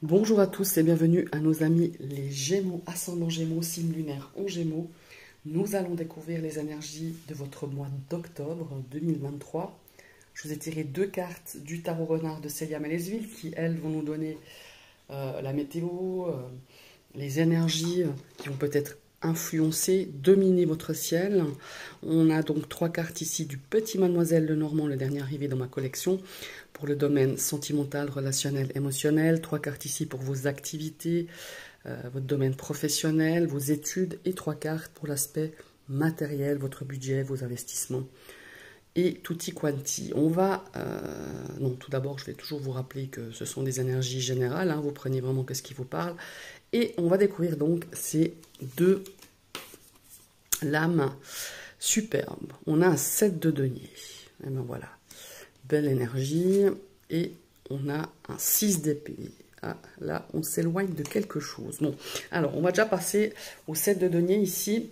Bonjour à tous et bienvenue à nos amis les Gémeaux, ascendant Gémeaux, signe lunaire en Gémeaux. Nous allons découvrir les énergies de votre mois d'octobre 2023. Je vous ai tiré deux cartes du tarot renard de Célia Mélesville qui, elles, vont nous donner la météo, les énergies qui vont peut-être influencer, dominer votre ciel. On a donc trois cartes ici du Petit Mademoiselle Lenormand, le dernier arrivé dans ma collection, pour le domaine sentimental, relationnel, émotionnel. Trois cartes ici pour vos activités, votre domaine professionnel, vos études, et trois cartes pour l'aspect matériel, votre budget, vos investissements. Et tutti quanti. On va... non, tout d'abord, je vais toujours vous rappeler que ce sont des énergies générales. Vous prenez vraiment ce qui vous parle. Et on va découvrir donc ces deux lames superbes. On a un 7 de denier. Et ben voilà. Belle énergie. Et on a un 6 d'épée. Ah, là, on s'éloigne de quelque chose. Bon, alors, on va déjà passer au 7 de denier ici.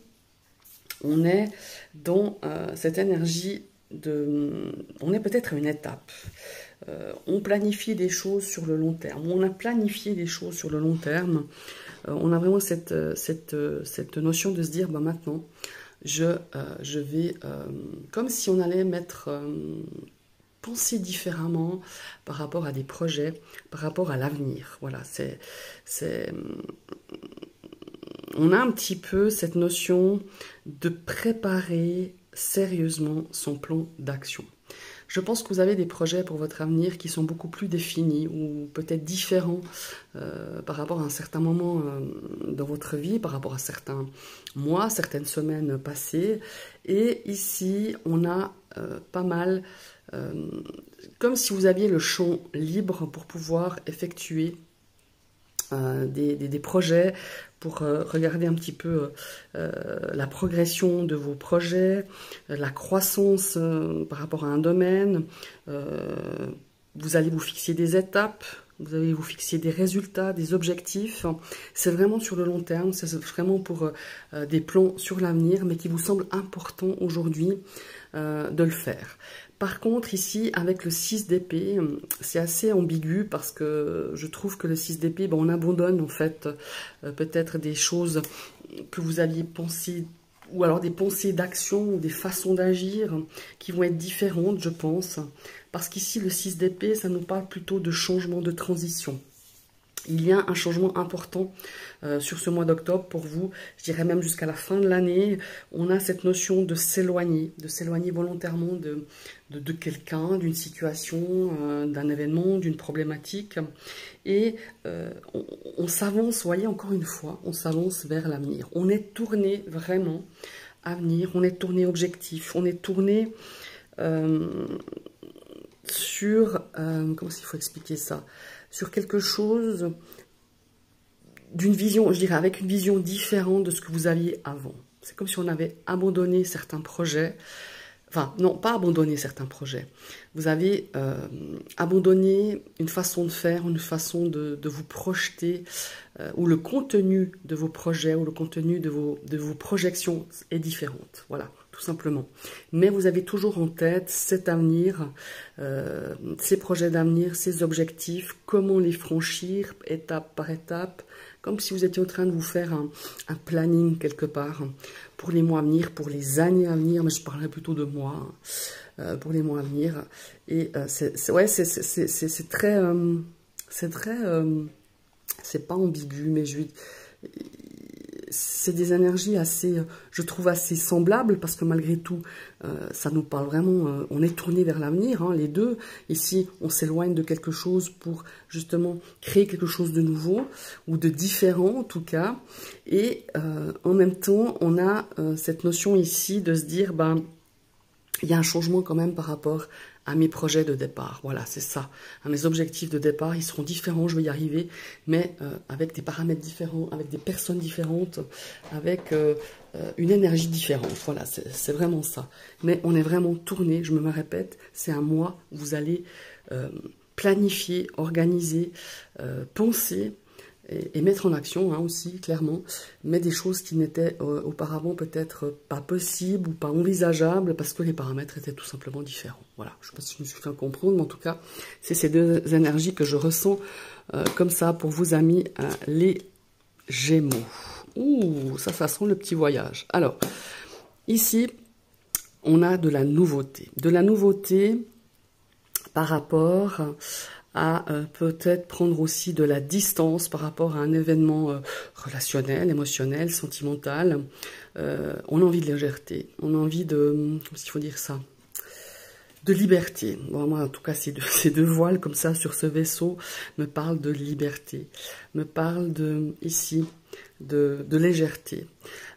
On est dans cette énergie on est peut-être à une étape. On planifie des choses sur le long terme. On a planifié des choses sur le long terme. On a vraiment cette notion de se dire, bah, maintenant, je vais, comme si on allait penser différemment par rapport à des projets, par rapport à l'avenir. Voilà, on a un petit peu cette notion de préparer sérieusement son plan d'action. Je pense que vous avez des projets pour votre avenir qui sont beaucoup plus définis ou peut-être différents par rapport à un certain moment dans votre vie, par rapport à certains mois, certaines semaines passées. Et ici, on a pas mal, comme si vous aviez le champ libre pour pouvoir effectuer des projets, pour regarder un petit peu la progression de vos projets, la croissance par rapport à un domaine. Vous allez vous fixer des étapes, vous allez vous fixer des résultats, des objectifs. C'est vraiment sur le long terme, c'est vraiment pour des plans sur l'avenir, mais qui vous semble important aujourd'hui de le faire. Par contre, ici, avec le 6 d'épée, c'est assez ambigu parce que je trouve que le 6 d'épée, ben, on abandonne en fait peut-être des choses que vous aviez pensées, ou alors des pensées d'action ou des façons d'agir qui vont être différentes, je pense. Parce qu'ici, le 6 d'épée, ça nous parle plutôt de changement, de transition. Il y a un changement important sur ce mois d'octobre pour vous, je dirais même jusqu'à la fin de l'année. On a cette notion de s'éloigner volontairement de quelqu'un, d'une situation, d'un événement, d'une problématique. Et on s'avance, voyez, encore une fois, on s'avance vers l'avenir. On est tourné vraiment à venir, on est tourné objectif, on est tourné sur, comment il faut expliquer ça, sur quelque chose d'une vision, je dirais, avec une vision différente de ce que vous aviez avant. C'est comme si on avait abandonné certains projets, enfin, non, pas abandonné certains projets. Vous avez abandonné une façon de faire, une façon de vous projeter, où le contenu de vos projets, ou le contenu de vos projections est différente. Voilà, tout simplement. Mais vous avez toujours en tête cet avenir, ces projets d'avenir, ces objectifs, comment les franchir étape par étape, comme si vous étiez en train de vous faire un planning quelque part pour les mois à venir, pour les années à venir, mais je parlerai plutôt de mois, pour les mois à venir. Et c'est très, c'est pas ambigu, mais c'est des énergies assez, je trouve, assez semblables, parce que malgré tout, ça nous parle vraiment, on est tourné vers l'avenir, les deux. Ici, on s'éloigne de quelque chose pour justement créer quelque chose de nouveau, ou de différent en tout cas. Et en même temps, on a cette notion ici de se dire, ben, il y a un changement quand même par rapport à mes projets de départ. Voilà, c'est ça. À mes objectifs de départ, ils seront différents, je vais y arriver, mais avec des paramètres différents, avec des personnes différentes, avec une énergie différente. Voilà, c'est vraiment ça. Mais on est vraiment tourné, je me répète, c'est un mois où vous allez planifier, organiser, penser, et mettre en action aussi, clairement, mais des choses qui n'étaient auparavant peut-être pas possibles ou pas envisageables parce que les paramètres étaient tout simplement différents. Voilà, je ne sais pas si je me suis fait comprendre, mais en tout cas, c'est ces deux énergies que je ressens comme ça pour vos amis, les Gémeaux. Ouh, ça sent le petit voyage. Alors, ici, on a de la nouveauté. De la nouveauté par rapport à peut-être prendre aussi de la distance par rapport à un événement relationnel, émotionnel, sentimental. On a envie de légèreté, on a envie de, comment il faut dire ça, de liberté. Bon, moi, en tout cas, ces deux voiles comme ça sur ce vaisseau me parlent de liberté, me parlent ici de légèreté.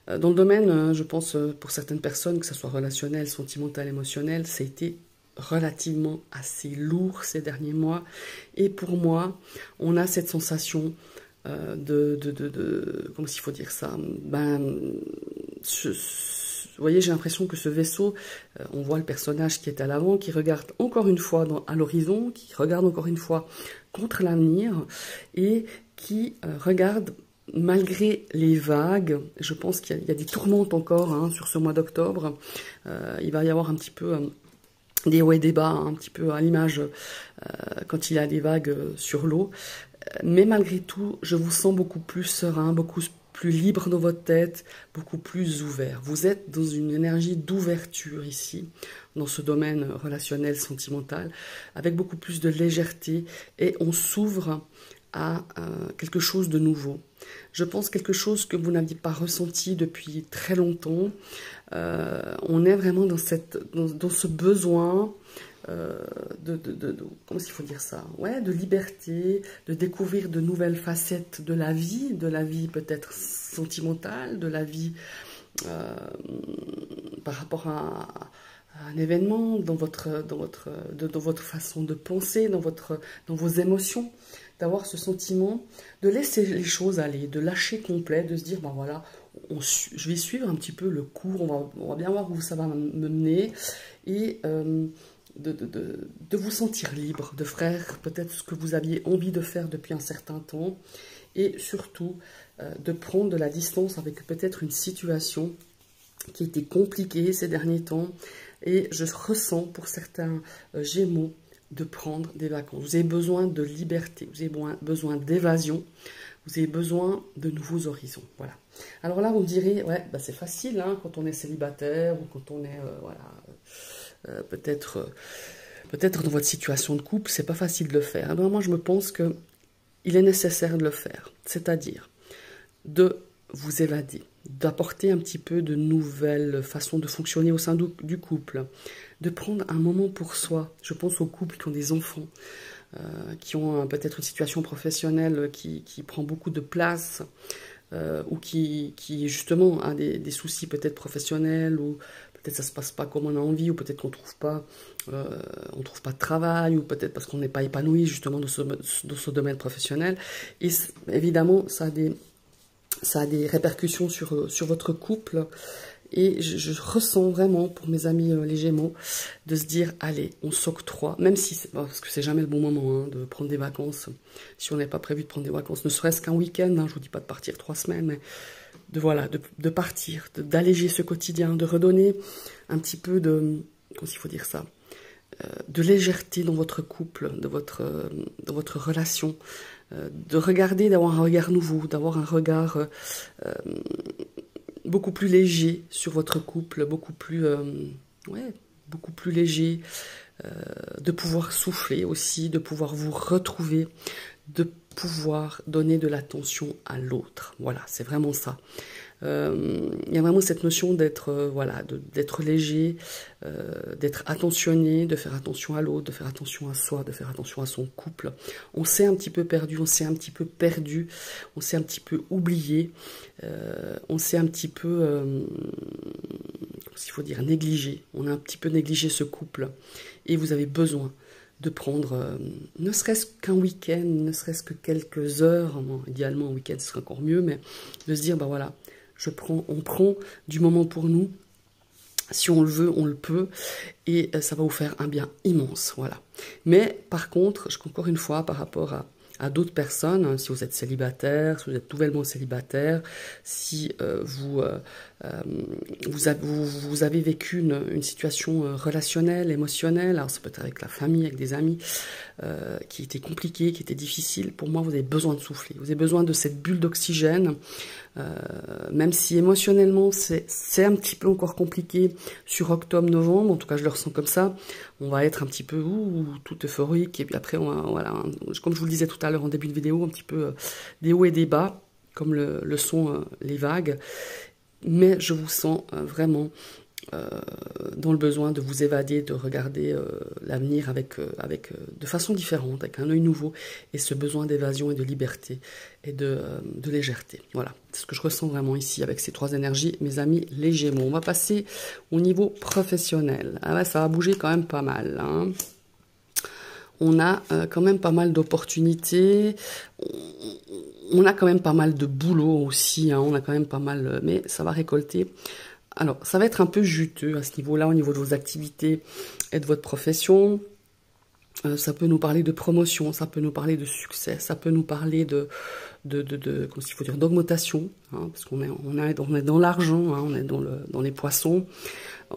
Dans le domaine, je pense, pour certaines personnes, que ce soit relationnel, sentimental, émotionnel, ça a été relativement assez lourd ces derniers mois. Et pour moi, on a cette sensation comment il faut dire ça, vous voyez, j'ai l'impression que ce vaisseau, on voit le personnage qui est à l'avant, qui regarde encore une fois à l'horizon, qui regarde encore une fois contre l'avenir et qui regarde malgré les vagues. Je pense qu'il y a des tourmentes encore sur ce mois d'octobre. Il va y avoir un petit peu des hauts et des bas, un petit peu à l'image quand il y a des vagues sur l'eau. Mais malgré tout, je vous sens beaucoup plus serein, beaucoup plus libre dans votre tête, beaucoup plus ouvert. Vous êtes dans une énergie d'ouverture ici, dans ce domaine relationnel, sentimental, avec beaucoup plus de légèreté et on s'ouvre à quelque chose de nouveau. Je pense quelque chose que vous n'aviez pas ressenti depuis très longtemps. On est vraiment dans ce besoin comment il faut dire ça, ouais, de liberté, de découvrir de nouvelles facettes de la vie peut-être sentimentale, de la vie par rapport à un événement, dans votre façon de penser, dans vos émotions, d'avoir ce sentiment de laisser les choses aller, de lâcher complet, de se dire, ben voilà, je vais suivre un petit peu le cours, on va bien voir où ça va me mener, et de vous sentir libre, de faire peut-être ce que vous aviez envie de faire depuis un certain temps, et surtout de prendre de la distance avec peut-être une situation qui était compliquée ces derniers temps, et je ressens pour certains Gémeaux de prendre des vacances. Vous avez besoin de liberté, vous avez besoin d'évasion, vous avez besoin de nouveaux horizons. Voilà. Alors là, vous me direz, ouais, bah c'est facile quand on est célibataire ou quand on est, peut-être dans votre situation de couple, c'est pas facile de le faire. Alors moi, je me pense que il est nécessaire de le faire, c'est-à-dire de vous évader, d'apporter un petit peu de nouvelles façons de fonctionner au sein du couple, de prendre un moment pour soi. Je pense aux couples qui ont des enfants, qui ont peut-être une situation professionnelle qui prend beaucoup de place, ou qui justement a des soucis peut-être professionnels, ou peut-être ça se passe pas comme on a envie, ou peut-être qu'on trouve pas de travail, ou peut-être parce qu'on n'est pas épanoui justement dans ce domaine professionnel. Et évidemment, ça a des répercussions sur votre couple. Et je ressens vraiment, pour mes amis les Gémeaux, de se dire, allez, on s'octroie, même si, parce que c'est jamais le bon moment de prendre des vacances, si on n'est pas prévu de prendre des vacances, ne serait-ce qu'un week-end, je vous dis pas de partir 3 semaines, mais de partir, d'alléger ce quotidien, de redonner un petit peu comment il faut dire ça, de légèreté dans votre couple, dans votre relation, de regarder, d'avoir un regard nouveau, d'avoir un regard beaucoup plus léger sur votre couple, beaucoup plus léger, de pouvoir souffler aussi, de pouvoir vous retrouver, de pouvoir donner de l'attention à l'autre. Voilà, c'est vraiment ça. Il y a vraiment cette notion d'être léger, d'être attentionné, de faire attention à l'autre, de faire attention à soi, de faire attention à son couple. On s'est un petit peu perdu, on s'est un petit peu perdu, on s'est un petit peu oublié, on s'est un petit peu, s'il faut dire, négligé. On a un petit peu négligé ce couple et vous avez besoin de prendre, ne serait-ce qu'un week-end, ne serait-ce que quelques heures, idéalement un week-end ce serait encore mieux, mais de se dire, ben voilà, on prend du moment pour nous, si on le veut, on le peut, et ça va vous faire un bien immense, voilà. Mais par contre, encore une fois, par rapport à d'autres personnes, si vous êtes célibataire, si vous êtes nouvellement célibataire, si vous vous avez vécu une situation relationnelle, émotionnelle, alors ça peut être avec la famille, avec des amis, qui était compliquée, qui était difficile. Pour moi, vous avez besoin de souffler, vous avez besoin de cette bulle d'oxygène, même si émotionnellement c'est un petit peu encore compliqué sur octobre-novembre, en tout cas je le ressens comme ça. On va être un petit peu tout euphorique, et puis après, voilà, comme je vous le disais tout à l'heure en début de vidéo, un petit peu des hauts et des bas, comme le sont les vagues. Mais je vous sens vraiment dans le besoin de vous évader, de regarder l'avenir de façon différente, avec un œil nouveau, et ce besoin d'évasion et de liberté et de légèreté. Voilà, c'est ce que je ressens vraiment ici avec ces trois énergies, mes amis les Gémeaux. On va passer au niveau professionnel. Ah ouais, ça va bouger quand même pas mal, hein. On a quand même pas mal d'opportunités, on a quand même pas mal de boulot aussi, hein, on a quand même pas mal, mais ça va récolter. Alors, ça va être un peu juteux à ce niveau-là, au niveau de vos activités et de votre profession. Ça peut nous parler de promotion, ça peut nous parler de succès, ça peut nous parler comment il faut dire, d'augmentation, hein, parce qu'on est dans l'argent, hein, on est dans les poissons.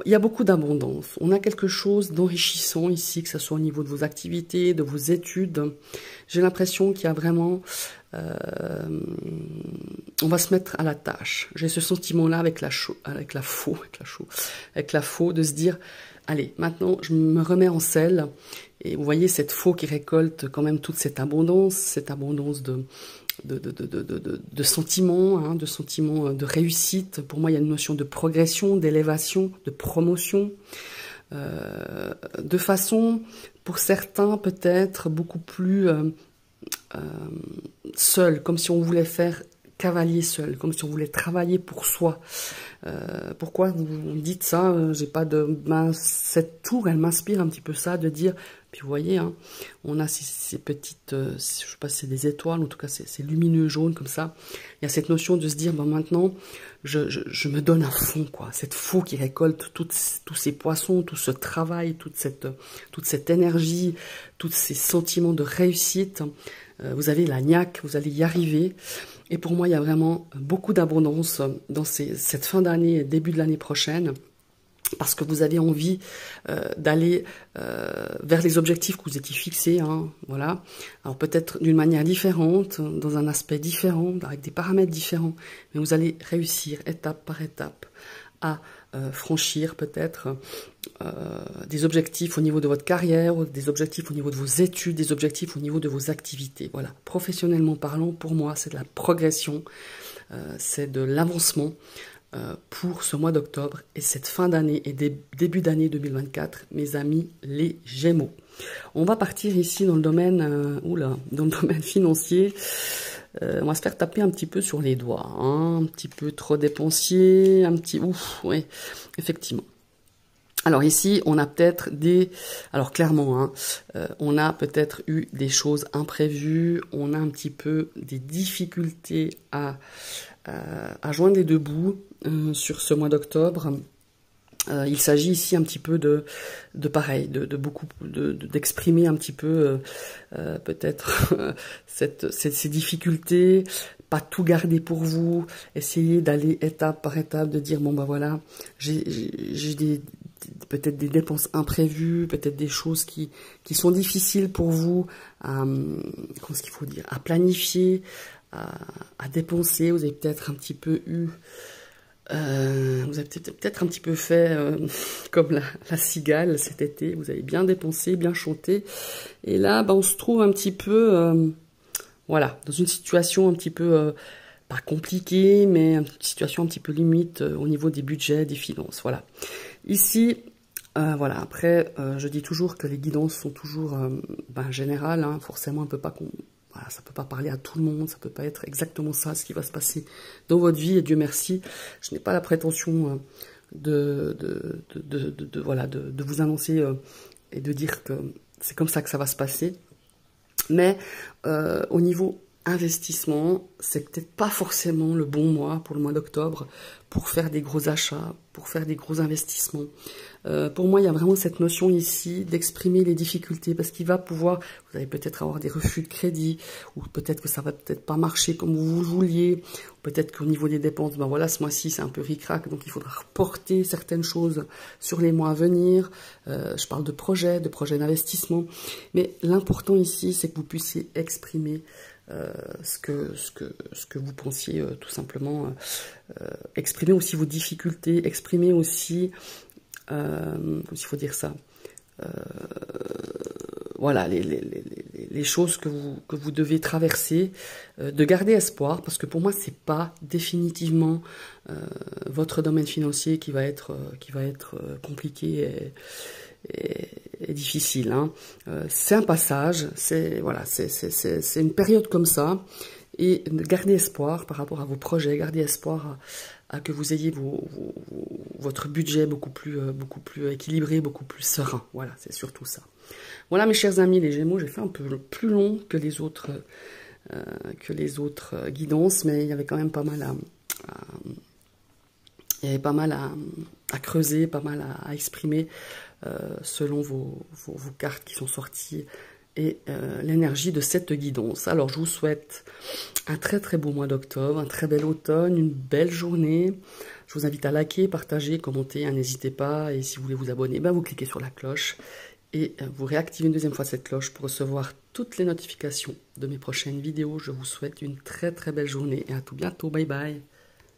Il y a beaucoup d'abondance. On a quelque chose d'enrichissant ici, que ce soit au niveau de vos activités, de vos études. J'ai l'impression qu'il y a vraiment... on va se mettre à la tâche. J'ai ce sentiment-là avec la faux de se dire, allez, maintenant je me remets en selle. Et vous voyez cette faux qui récolte quand même toute cette abondance de sentiments, hein, de sentiments de réussite. Pour moi, il y a une notion de progression, d'élévation, de promotion, de façon, pour certains, peut-être beaucoup plus seul, comme si on voulait faire cavalier seul, comme si on voulait travailler pour soi. Pourquoi vous dites ça? J'ai pas de... cette tour, elle m'inspire un petit peu ça, de dire... Puis vous voyez, hein, on a ces petites... je sais pas si c'est des étoiles, en tout cas c'est lumineux jaune comme ça. Il y a cette notion de se dire, maintenant, je me donne à fond, quoi. Cette faux qui récolte tous ces poissons, tout ce travail, toute cette énergie, tous ces sentiments de réussite. Vous avez la niaque, vous allez y arriver. Et pour moi, il y a vraiment beaucoup d'abondance dans cette fin d'année et début de l'année prochaine, parce que vous avez envie d'aller vers les objectifs que vous étiez fixés, hein, voilà. Alors peut-être d'une manière différente, dans un aspect différent, avec des paramètres différents, mais vous allez réussir étape par étape à franchir peut-être des objectifs au niveau de votre carrière, des objectifs au niveau de vos études, des objectifs au niveau de vos activités. Voilà, professionnellement parlant, pour moi, c'est de la progression, c'est de l'avancement pour ce mois d'octobre et cette fin d'année et début d'année 2024, mes amis les Gémeaux. On va partir ici dans le domaine, dans le domaine financier. On va se faire taper un petit peu sur les doigts, hein, un petit peu trop dépensier, un petit... Ouf, oui, effectivement. Alors ici, on a peut-être alors clairement, hein, on a peut-être eu des choses imprévues, on a un petit peu des difficultés à joindre les deux bouts sur ce mois d'octobre. Il s'agit ici un petit peu pareil, d'exprimer un petit peu peut-être ces difficultés, pas tout garder pour vous, essayer d'aller étape par étape, de dire bon bah voilà, j'ai peut-être des dépenses imprévues, peut-être des choses qui sont difficiles pour vous à planifier, à dépenser. Vous avez peut-être un petit peu eu vous avez peut-être un petit peu fait comme la cigale cet été, vous avez bien dépensé, bien chanté, et là on se trouve un petit peu voilà, dans une situation un petit peu pas compliquée, mais une situation un petit peu limite au niveau des budgets, des finances. Voilà, ici voilà, après je dis toujours que les guidances sont toujours générales, hein, forcément on peut pas voilà, ça peut pas parler à tout le monde, ça peut pas être exactement ça ce qui va se passer dans votre vie, et Dieu merci, je n'ai pas la prétention de vous annoncer et de dire que c'est comme ça que ça va se passer, mais au niveau investissement, c'est peut-être pas forcément le bon mois pour le mois d'octobre pour faire des gros achats, pour faire des gros investissements. Pour moi, il y a vraiment cette notion ici d'exprimer les difficultés parce qu'il va pouvoir, vous allez peut-être avoir des refus de crédit ou peut-être que ça va peut-être pas marcher comme vous le vouliez, peut-être qu'au niveau des dépenses, ben voilà, ce mois-ci c'est un peu ric-rac, donc il faudra reporter certaines choses sur les mois à venir. Je parle de projets d'investissement, mais l'important ici, c'est que vous puissiez exprimer ce que vous pensiez tout simplement, exprimer aussi vos difficultés, exprimer aussi, comment il faut dire ça, voilà, les choses que vous devez traverser, de garder espoir, parce que pour moi, c'est pas définitivement votre domaine financier qui va être compliqué et difficile. Hein. C'est un passage, c'est une période comme ça, et gardez espoir par rapport à vos projets, gardez espoir à que vous ayez votre budget beaucoup plus équilibré, beaucoup plus serein. Voilà, c'est surtout ça. Voilà mes chers amis les Gémeaux, j'ai fait un peu plus long que les autres guidances, mais il y avait quand même pas mal à creuser, pas mal à exprimer selon vos cartes qui sont sorties et l'énergie de cette guidance. Alors je vous souhaite un très très beau mois d'octobre, un très bel automne, une belle journée. Je vous invite à liker, partager, commenter, hein, n'hésitez pas. Et si vous voulez vous abonner, ben vous cliquez sur la cloche et vous réactivez une deuxième fois cette cloche pour recevoir toutes les notifications de mes prochaines vidéos. Je vous souhaite une très très belle journée et à tout bientôt. Bye bye.